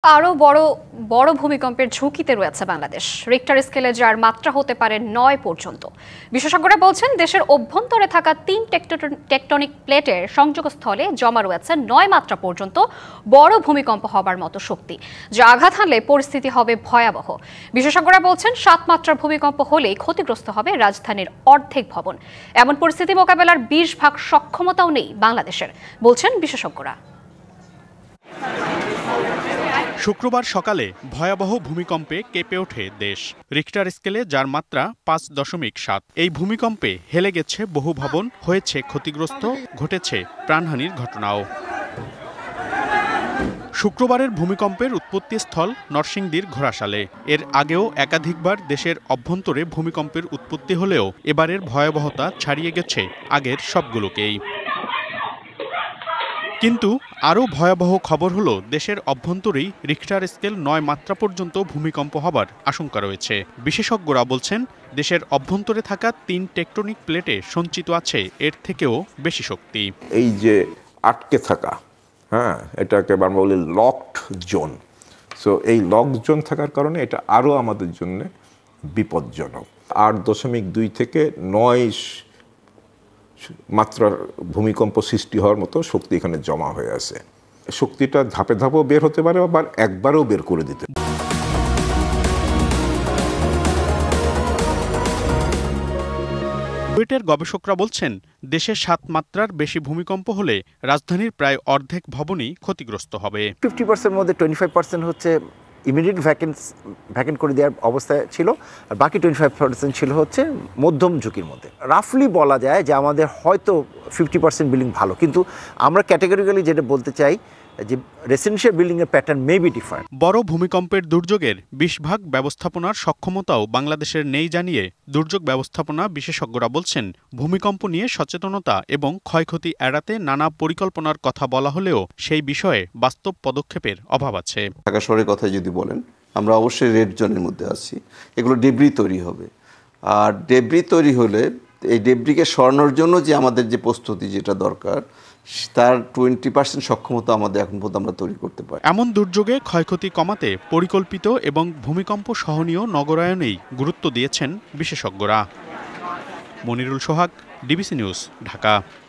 আরও বড় বড় ভূমিকম্পের ঝুঁকিতে রয়েছে বাংলাদেশ। রিক্টার স্কেলে যার মাত্রা হতে পারে ৯ পর্যন্ত। বিশেষজ্ঞরা বলছেন, দেশের অভ্যন্তরে থাকা ৩ টেকটনিক প্লেটের সংযোগস্থলে জমা রয়েছে ৯ মাত্রা পর্যন্ত বড় ভূমিকম্প হবার মতো শক্তি, যা আঘাত হানলে পরিস্থিতি হবে ভয়াবহ। বিশেষজ্ঞরা বলছেন, ৭ মাত্রার ভূমিকম্প হলেই ক্ষতিগ্রস্ত হবে রাজধানীর অর্ধেক ভবন। এমন পরিস্থিতি মোকাবেলার ২০% সক্ষমতাও নেই বাংলাদেশের, বলছেন বিশেষজ্ঞরা। শুক্রবার সকালে ভয়াবহ ভূমিকম্পে কেঁপে ওঠে দেশ। রিক্টার স্কেলে যার মাত্রা ৫.৭। এই ভূমিকম্পে হেলে গেছে বহু ভবন, হয়েছে ক্ষতিগ্রস্ত, ঘটেছে প্রাণহানির ঘটনাও। শুক্রবারের ভূমিকম্পের উৎপত্তিস্থল নরসিংদীর ঘোড়াশালে। এর আগেও একাধিকবার দেশের অভ্যন্তরে ভূমিকম্পের উৎপত্তি হলেও এবারের ভয়াবহতা ছাড়িয়ে গেছে আগের সবগুলোকেই। কিন্তু আরও ভয়াবহ খবর হলো, দেশের অভ্যন্তরেই রিক্টার স্কেল ৯ মাত্রা পর্যন্ত ভূমিকম্প হবার আশঙ্কা রয়েছে। বিশেষজ্ঞরা বলছেন, দেশের অভ্যন্তরে থাকা ৩ টেকটনিক প্লেটে সঞ্চিত আছে এর থেকেও বেশি শক্তি। এই যে আটকে থাকা, এটাকে আমরা বলি লকড জোন। সো এই লকড জোন থাকার কারণে এটা আরও আমাদের জন্য বিপজ্জনক। ৮.২ থেকে ৯ মাত্রার ভূমিকম্প সৃষ্টি হওয়ার মতো শক্তি এখানে জমা হয়ে আছে। শক্তিটা ধাপে ধাপেও বের হতে পারে, আবার একবারও বের করে দিতে পারে। বুয়েটের গবেষকরা বলছেন, দেশে ৭ মাত্রার বেশি ভূমিকম্প হলে রাজধানীর প্রায় অর্ধেক ভবনই ক্ষতিগ্রস্ত হবে। 50% মধ্যে 25% হচ্ছে ইমিডিয়েট ভ্যাকেন্ট করে দেওয়ার অবস্থায় ছিল, আর বাকি 25% ছিল হচ্ছে মধ্যম ঝুঁকির মধ্যে। রাফলি বলা যায় যে আমাদের হয়তো 50% বিল্ডিং ভালো, কিন্তু আমরা ক্যাটেগরিক্যালি যেটা বলতে চাই যে রেসিডেন্সিয়াল বিল্ডিংয়ের প্যাটার্ন মে বি ডিফারেন্ট। বড় ভূমিকম্পের দুর্যোগের ২০% ব্যবস্থাপনার সক্ষমতাও বাংলাদেশের নেই জানিয়ে দুর্যোগ ব্যবস্থাপনা বিশেষজ্ঞরা বলছেন, ভূমিকম্প নিয়ে সচেতনতা এবং ক্ষয়ক্ষতি এড়াতে নানা পরিকল্পনার কথা বলা হলেও সেই বিষয়ে বাস্তব পদক্ষেপের অভাব আছে। ঢাকা শহরের কথা যদি বলেন, আমরা অবশ্যই রেড জোনের মধ্যে আছি। এগুলো ডেব্রি তৈরি হবে, আর ডেব্রি তৈরি হলে এই ডেব্রিকে সরানোর জন্য যে আমাদের যে প্রস্তুতি যেটা দরকার, তার 20% সক্ষমতা আমাদের এখন পর্যন্ত আমরা তৈরি করতে পারি। এমন দুর্যোগে ক্ষয়ক্ষতি কমাতে পরিকল্পিত এবং ভূমিকম্প সহনীয় নগরায়নেই গুরুত্ব দিয়েছেন বিশেষজ্ঞরা। মনিরুল সোহাগ, ডিবিসি নিউজ, ঢাকা।